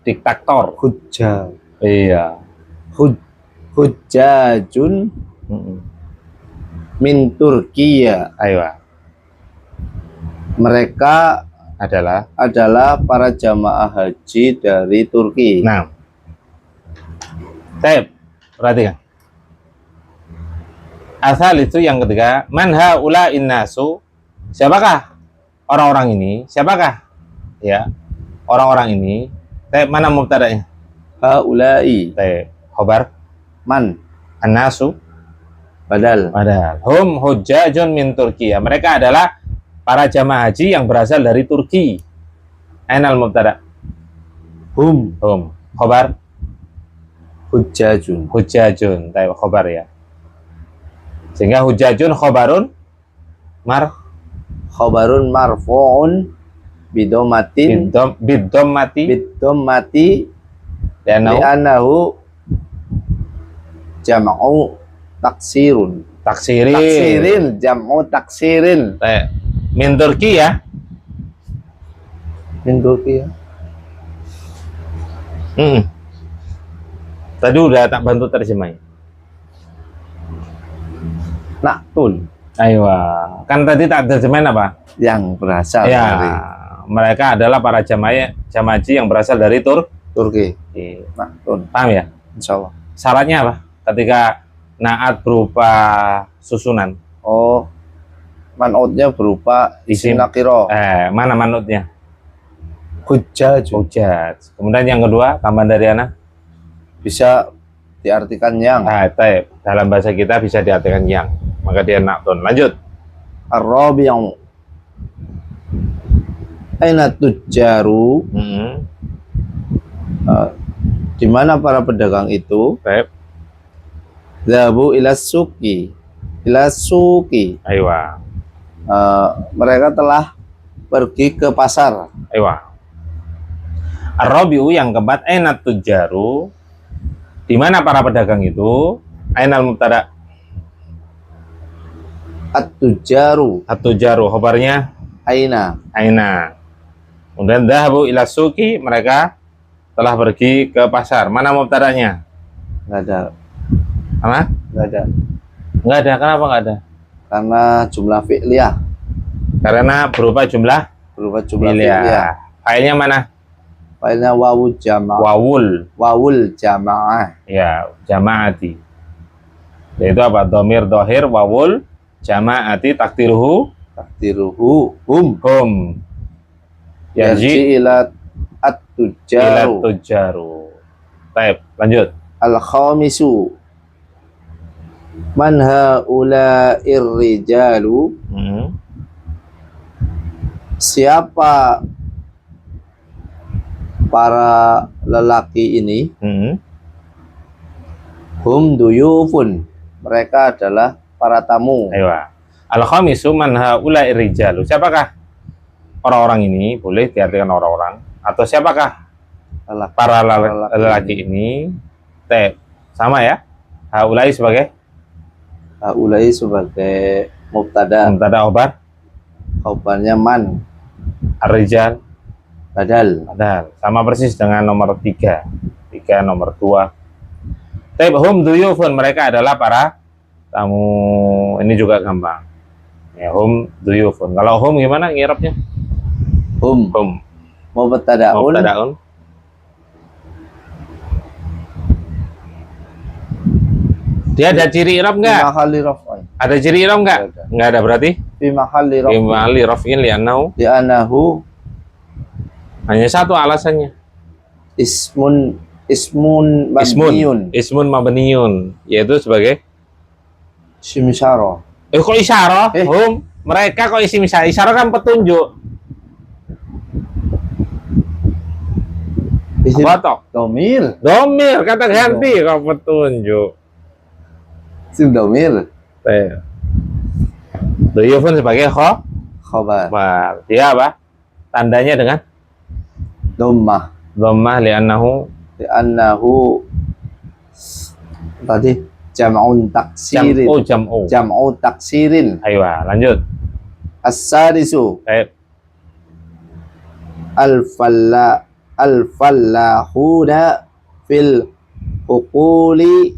diktator. Hujjah. Iya. Hujjajun min Turkiya. Ayo. Mereka adalah para jamaah haji dari Turki. Nah, saya perhatikan. Asal itu yang ketiga, man haula innasu. Siapakah orang-orang ini? Siapakah? Ya, orang-orang ini. Mana mubtada'nya? Haulai. Khobar Man. annasu Badal. hum hujjajun min Turkiya. Mereka adalah para jamaah haji yang berasal dari Turki. Ainal mubtada? Hum Khobar hujjajun. hujjajun. Khobar ya. Sehingga hujjajun khobarun Khabarun marfu'un bidomatin bidomati bidomati dan li'annahu jam'u taksirun. taksirin. Taksirin, jam'u taksirin. Min Turki ya. Min Turki ya. Tadi udah tak bantu terjemahin. Naktun Ayo, kan tadi tak terjemahin apa? yang berasal Ya, dari mereka adalah para jamaah haji yang berasal dari Turki. Turki. Naktun, Paham ya? insyaallah. Syaratnya apa? Ketika naat berupa susunan. Oh, manutnya berupa isim Isim. nakiro. Mana manutnya? Hujjaj. Hujat. Kemudian yang kedua, tambahan dari anak. Bisa diartikan yang. Taib. Dalam bahasa kita bisa diartikan yang. Maka dia naktun. Lanjut. Ar-rabi'u aina tujjaru, di mana para pedagang itu Taib. dhahabu ila suki. Ayo. Mereka telah pergi ke pasar. Ayo. Ar-rabi'u yang keempat, ainat tujaru. Di mana para pedagang itu? Ainal mubtada. At-tujjaru At-tujaru khabarnya aina. aina. Kemudian dhahabu ila suki, mereka telah pergi ke pasar. Mana mubtadanya? Nggak ada. Apa? Nggak ada. Enggak ada. Kenapa enggak ada? Karena jumlah fi'liyah. Karena berupa jumlah Fi'liyah. fi'liyah. Failnya mana? Failnya wawu jamaah. Wawul jamaah. Ya, jamaati. Yaitu apa? Dhamir dhahir wawul jamaati takdiruhu Takdiruhu hum. Yarji ila ila at-tujjaru. tujaru. Baik, lanjut. Al-khamisu man haula'ir rijalu, siapa para lelaki ini? Hum duyufun, mereka adalah para tamu. Ayo. Al-khamisu man haula'i rijalu. Siapakah orang-orang ini? Boleh diartikan orang-orang atau siapakah para lelaki ini? Sama ya. Haula'i sebagai Haula'i sebagai mubtada. mubtada Khabarnya man. Ar-rijal Badal. sama persis dengan nomor 3 nomor 2. Hum duyufun, mereka adalah para tamu. Ini juga gampang ya, hum duyufun. Kalau hum gimana ngirapnya? Hum mubtadaun. Dia ada ciri i'rab enggak? Mahalli raf'in. Ada ciri i'rab enggak? Enggak ada berarti? Fi mahalli Fi raf'in. mahalli raf'in li'annahu, Li'annahu hanya satu alasannya. ismun mabniyun. Ismun mabniyun, yaitu sebagai Isim isyarah. kok isyarah? Eh. Hum, mereka kok isim isyarah? Isyarah kan petunjuk. Isim Apa toh? domir. Domir, kata ganti kok petunjuk. Isim domir. Duyufun sebagai Khobar. dia apa? Tandanya dengan Dhammah. dhammah li'annahu Li'annahu tadi jam'un taksirin. jam'u. Jam'u taksirin. Ayo, lanjut. As-sadisu Baik. al-fallahuna fil uquli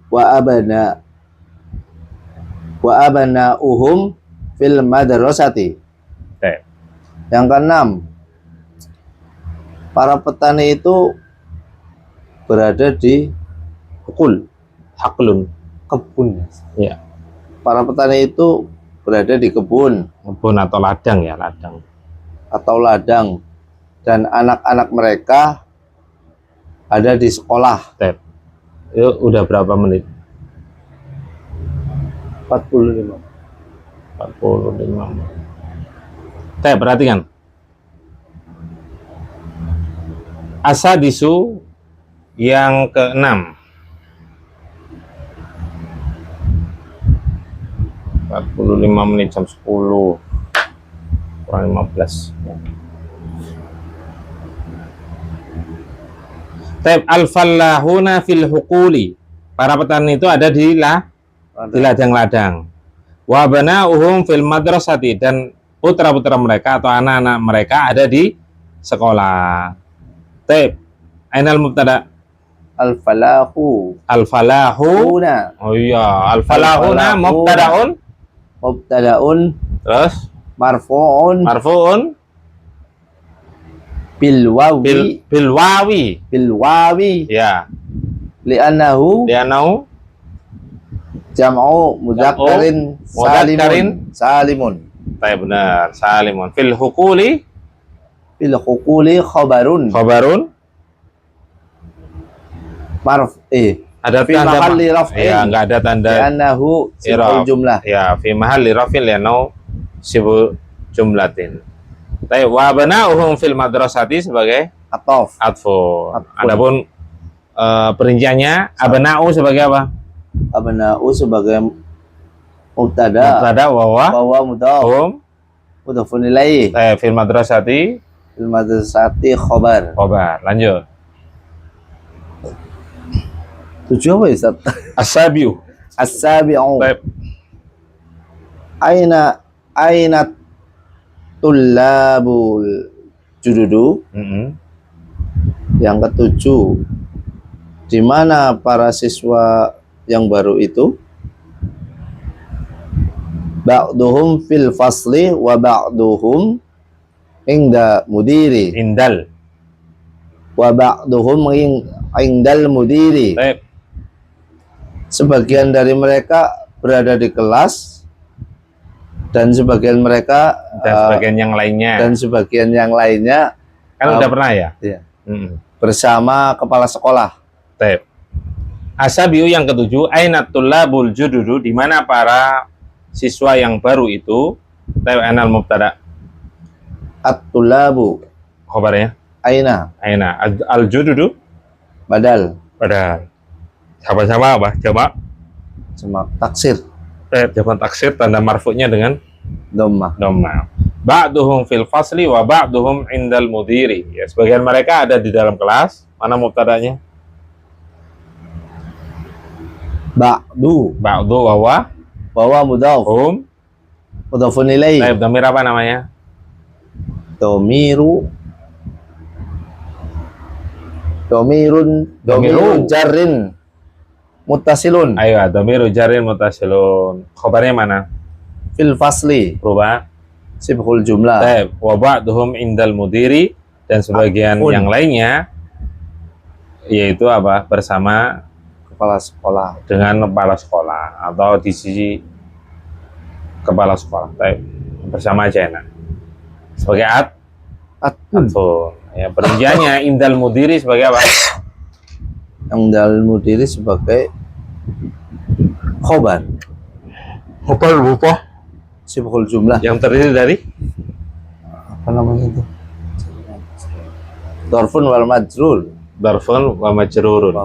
wa abana'uhum fil madrasati. Baik. Yang keenam, para petani itu berada di Haklun. kebun. Ya. Para petani itu berada di kebun Kebun atau ladang ya, ladang. atau ladang, dan anak-anak mereka ada di sekolah. Itu udah berapa menit? 45. 45. Perhatikan. Asadisu yang ke-6. 45 menit jam 10. kurang 15. Taib al-fallahuna fil huquli. Para petani itu ada di ladang-ladang. Wa bana'uhum fil madrasati, dan putra-putra mereka atau anak-anak mereka ada di sekolah. Taib ainal mubtada? Al-falahu. Al-falahu. Huna. Oh iya, al-falahuna mubtadaun. Mubtadaun. Terus Marfu'un. marfu'un Bil wawi. bil wawi. Bil wawi. Ya, Li'annahu li'annahu jam'u mudzakkarin mudzakkarin salimun. Baik, benar, salimun. Fil huquli Bil hukuli khabarun. khabarun. Ada Fi tanda mahalli raf'in. ya, enggak ada tanda Li'annahu sibul i'rab. jumlah. Ya, fi mahalli raf'in li'annahu sibu jumlatin. Baik, wa bana'uhum fil madrasati sebagai Atof. atfu. Atfun. Adapun perinciannya abna'u sebagai apa? Abna'u sebagai mubtada. Mubtada wa Bahwa mudhaf. hum Mudhafun ilaih. fil madrasati Fil madrasati khabar. khabar. Lanjut. 7 apa ya, Ustaz? As-sabiu. As-sabi'u. Baik. Aina tullabul jududu. Yang ketujuh, di mana para siswa yang baru itu? Ba'duhum fil fasli wa ba'duhum inda mudiri Indal. wa ba'duhum indal mudiri. Baik. Sebagian dari mereka berada di kelas dan sebagian mereka Dan sebagian yang lainnya. dan sebagian yang lainnya Kan udah pernah ya? ya, Mm-mm. bersama kepala sekolah. Baik. Asabiu yang ketujuh, ainat tullabul jududu, di mana para siswa yang baru itu? Taib anal mubtada. At-tullabu Khabarnya aina aina al jududu badal pada sama-sama apa? Coba. sama taksir Jawaban taksir tanda marfu'nya dengan dhammah. dhamma. Ba'duhum fil fasli wa ba'duhum indal mudiri. Ya, sebagian mereka ada di dalam kelas. Mana mubtadanya? Ba'du Ba'du wa bahwa mudhaf hum. mudhafun ilaih. Taib dhamir apa namanya? Domirun Domiru. jarrin muttasilun Ayo, dhamiru jarin mutasilun. Khabarnya mana? fil fasli Berubah. sibhul jumlah. Taib wa ba'duhum indal mudiri, dan sebagian Akun. yang lainnya yaitu apa? Bersama Kepala sekolah. dengan kepala sekolah atau di sisi kepala sekolah. Taib bersama aja enak. Sebagai Atun atfu. Ya, perinciannya indal mudiri sebagai apa? yang dal mudiri sebagai khobar Khabar lupa. sibhul jumlah. Yang terdiri dari Apa namanya itu? Dorfun wal majrur. darfun wa majrurun.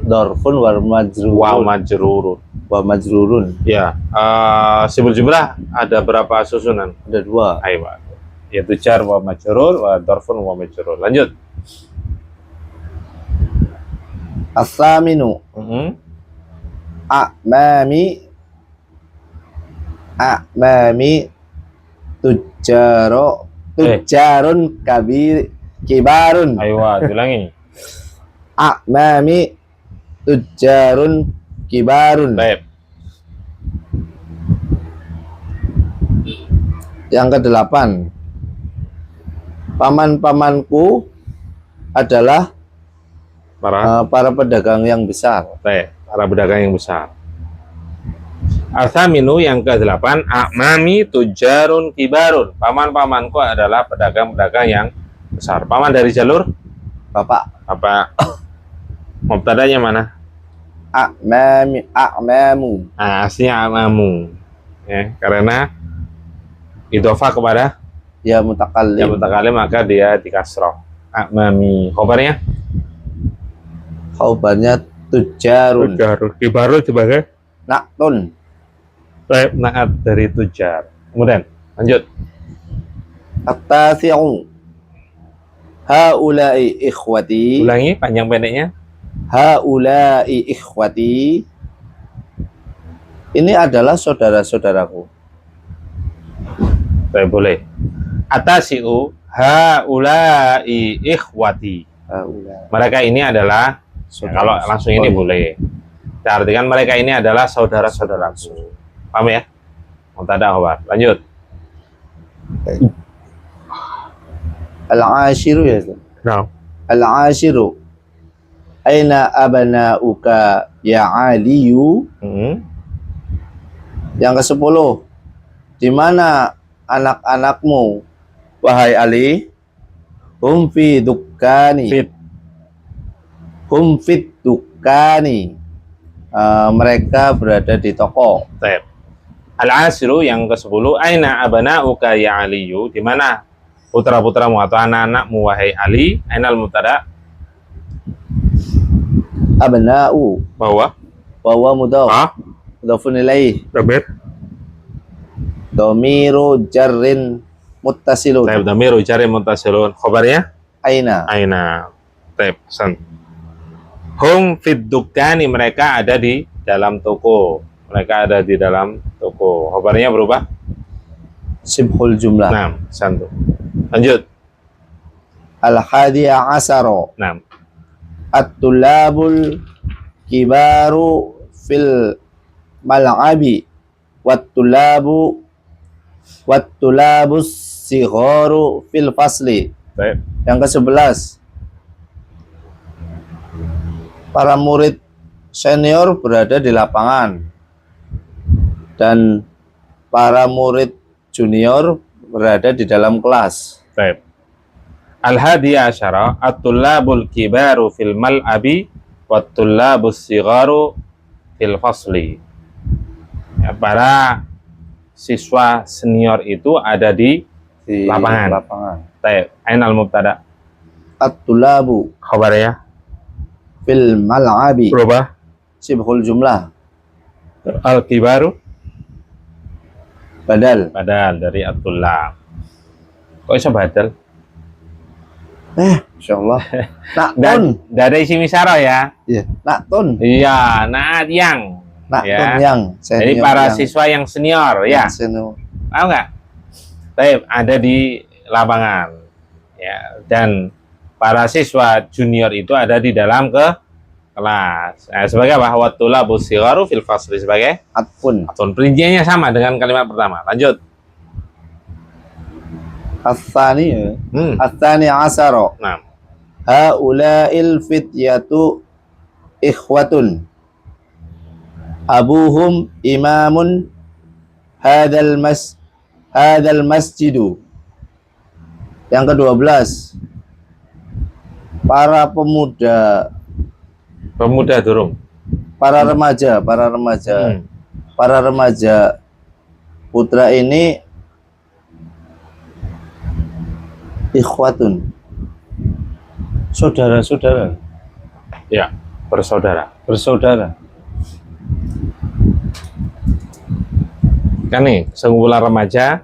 Dorfun wal majrur. Wa majrurun. Wa majrurun. Ya, sibul jumlah ada berapa susunan? Ada 2. Ayo, yaitu jar wa majrur wa darfun wa majrur. Lanjut. As-saminu a'mami tujarun kibarun. Ayo, ulangi. A'mami tujarun kibarun. Baik. Yang ke-8, paman-pamanku adalah para pedagang yang besar. Baik, para pedagang yang besar. Al-thaminu yang ke-8, a'mami tujarun kibarun. Paman-pamanku adalah pedagang-pedagang yang besar. Paman dari jalur Bapak. apa? Mubtadanya mana? A'mamu. Nah, aslinya amamu. Ya, karena idhofah kepada Ya yang mutakallim. mutakalim maka dia dikasroh. A'mami. Khobarnya? Khabarnya tujarun. Tujarun kibarun sebagai Naktun. naat dari tujar. Kemudian lanjut. At-tasi'u. Haula'i ikhwati. Ulangi panjang pendeknya. Haula'i ikhwati. Ini adalah saudara-saudaraku. Boleh. Atasi'u haula'i ikhwati. Haula'i. Mereka ini adalah kalau langsung ini boleh. Kita artikan mereka ini adalah saudara-saudaraku. Paham ya? Mubtada khabar. Lanjut. Al-ashiru ya. Nah. Al-ashiru. Aina abana'uka ya Aliyu? Yang ke-10. Di mana anak-anakmu wahai Ali? Hum fi dukkani. Hum fit dukkani. Mereka berada di toko. Baik. Al-ashiru yang ke-10, aina abana'uka ya Aliyu? Di mana putra-putramu atau anak-anakmu wahai Ali? Ainal mubtada? Abna'u. Bahwa Mudhaf. Mudhafun ilaih. Damir. Dhamiru jarrin muttasilun. Taib damiru jari muttasilun. Khabarnya? Aina. Aina. Taib. San. Hum fid dukkani, mereka ada di dalam toko. Mereka ada di dalam toko. Khabarnya berubah? Sibhul jumlah. Nah, santu. Lanjut. Al-hadiya asaro. Nah. At-tulabul kibaru fil mal'abi wat-tulabus sigharu fil fasli. Baik. Yang ke-11, para murid senior berada di lapangan dan para murid junior berada di dalam kelas. Baik. Al-hadiya asyara at-tullabul kibaru fil mal'abi wat-tullabus sigharu fil fasli. Ya, para siswa senior itu ada di lapangan. Baik. Ainal mubtada? At-tulabu. Khabarnya? Fil mal'abi. Berubah? Sibhul jumlah. Al-kibaru? Badal. Badal dari at-tullab. Kok bisa badal? Insyaallah. Naktun. Dari isim isyarah ya? Iya, naktun. Iya, naat yang. Naktun Ya. yang. Jadi para siswa yang senior ya. Senior. Tahu nggak? Baik, ada di lapangan. Ya, dan para siswa junior itu ada di dalam kelas. Sebagai apa? Watulabus sigharu fil fasli, sebagai Atfun. atun. Perinciannya sama dengan kalimat pertama. Lanjut. As-tsani. As-tsani asaro. Nah. Haula'il fityatu ikhwatun. Abuhum imamun hadal masjidu. Yang ke-12, para pemuda Durung. para remaja putra ini ikhwatun, saudara-saudara. Ya, bersaudara. Kan nih, sekumpulan remaja.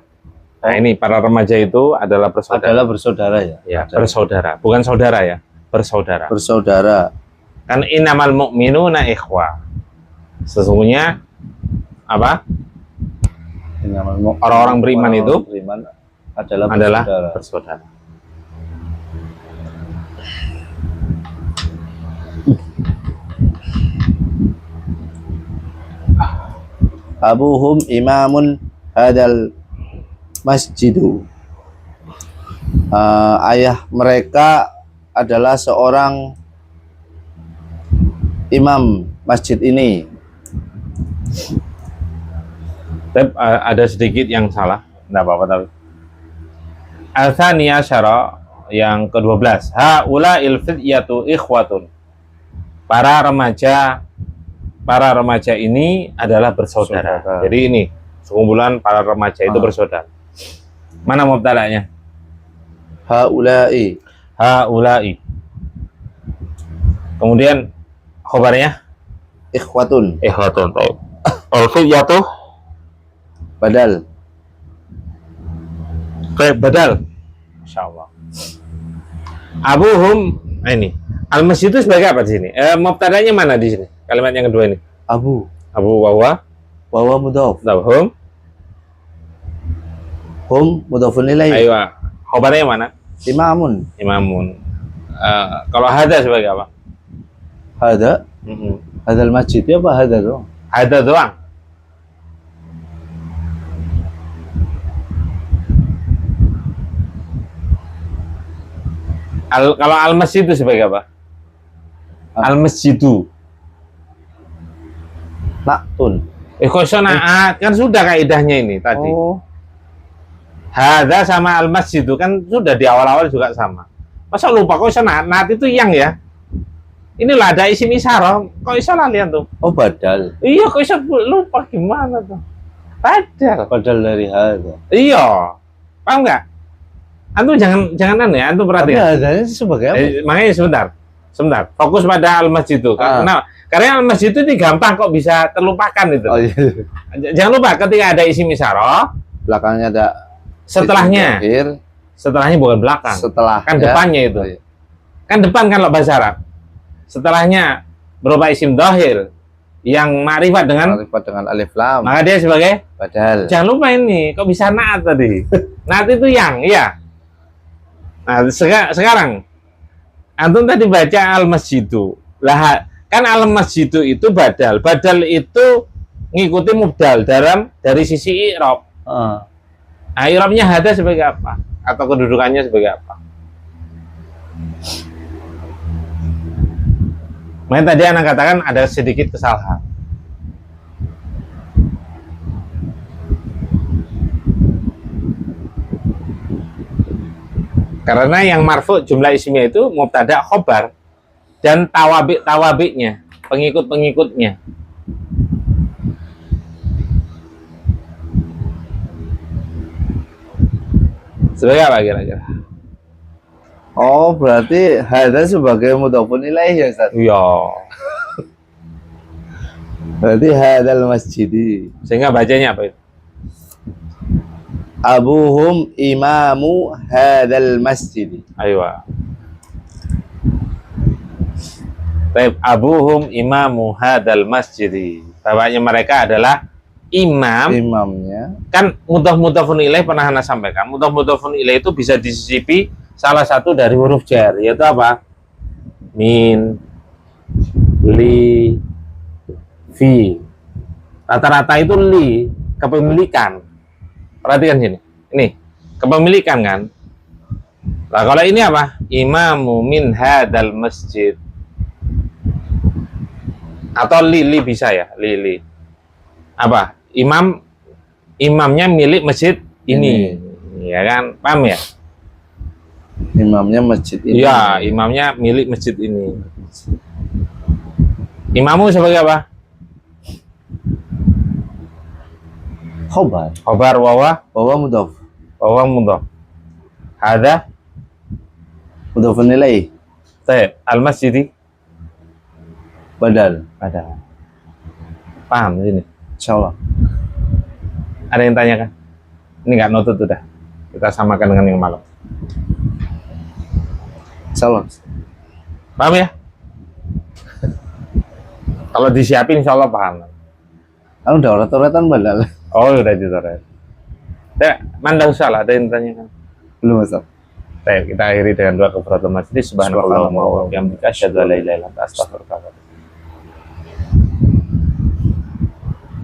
Nah, ini para remaja itu adalah bersaudara. Ya. Ya, bersaudara. Bukan saudara ya, bersaudara. Kan innamal mu'minuna ikhwah. Sesungguhnya apa? Orang-orang beriman itu adalah bersaudara. Abuhum imamun hadal masjidu. Ayah mereka adalah seorang imam masjid ini. Tapi ada sedikit yang salah, enggak apa-apa tapi. Al-tsaniyah syara yang ke-12. Haula'il fityatu ikhwatun. Para remaja ini adalah bersaudara. Jadi ini sekumpulan para remaja itu bersaudara. Mana mubtada'nya? Haula'i. Kemudian khabarnya Ikhwatun. Baik. Al-fityatu Badal. Baik, badal. Masya Allah. Abuhum, ini. Al-masjid itu sebagai apa di sini? Mubtada'nya mana di sini? Kalimat yang kedua ini. Abu. Abu wawa. Wawa mudhaf. Hum. Hum mudhafun ilaih. Ayo. Khobarnya mana? Imamun. Imamun. Kalau hada sebagai apa? Hada. Hadal masjid ya apa hada doang? Hada doang. Kalau al-masjid itu sebagai apa? Al-masjidu. Naktun. Kok iso naat? Kan sudah kaidahnya ini tadi. Oh. Hada sama al-masjidu kan sudah di awal-awal juga sama. Masa lupa kok iso naat? Naat itu yang ya. Inilah ada isim isyarah. Kok iso lalian tuh? Oh badal. Iya, kok iso lupa gimana tuh? Badal. Badal dari hada. Iya. Paham nggak? Antum jangan aneh, antum Tapi perhatian. hadanya sebagai apa? Makanya sebentar. Fokus pada al-masjid itu. Karena al-masjid itu gampang kok bisa terlupakan itu. Oh iya. Jangan lupa ketika ada isim isyarah, Belakangnya ada setelahnya. akhir, Setelahnya bukan belakang. setelah Kan depannya itu. Oh, iya. Kan depan kan lo bahasa Arab. Setelahnya berupa isim dhahir yang ma'rifat dengan Ma'rifat dengan alif lam. maka dia sebagai Badal. jangan lupa ini, kok bisa naat tadi? Naat itu yang, iya. Nah, sekarang antum tadi baca al-masjidu. Lah, kan al-masjidu itu badal. Badal itu ngikuti mubdal dari sisi i'rab. Nah, i'rabnya hada sebagai apa? Atau kedudukannya sebagai apa? Makanya tadi anak katakan ada sedikit kesalahan. Karena yang marfu jumlah isimnya itu mubtada khobar dan tawabiknya, pengikut-pengikutnya. Sebagai apa kira-kira? Oh, berarti hada sebagai mudhafun ilaih ya, Ustaz? Iya. Berarti hadal masjidi. Sehingga bacanya apa itu? Abuhum imamu hadal masjidi. Ayo. Baik, abuhum imamu hadal masjidi. Bapaknya mereka adalah imam. Imamnya. Kan mudhaf-mudhafun ilaih pernah Anda sampaikan. Mudhaf-mudhafun ilaih itu bisa disisipi salah satu dari huruf jar, yaitu apa? Min, li, fi. Rata-rata itu li, kepemilikan. Perhatikan sini. Ini, kepemilikan kan? Nah, kalau ini apa? Imamu min hadal masjid. Atau li bisa ya, li. Apa? Imamnya milik masjid ini. Ya kan? Paham ya? Imamnya masjid ini. Iya, imamnya milik masjid ini. Imamu sebagai apa? Khobar. Khobar wawa Mudhaf. mudhaf. Hada Mudhafun ilaih. al-masjidi Badal. ada. Paham ini? Insyaallah. Ada yang tanyakan? Ini nggak notut udah. Kita samakan dengan yang malam. Insyaallah. Paham ya? Kalau disiapin insya Allah paham. Kan udah orat-oratan badal. Oh, udah ditoret. Ya, mandang salah, ada yang tanyakan. Belum, Ustaz. Baik, kita akhiri dengan doa kafaratul majlis. Subhanallah wa bihamdika asyhadu an la ilaha illa anta astaghfiruka wa atubu ilaik.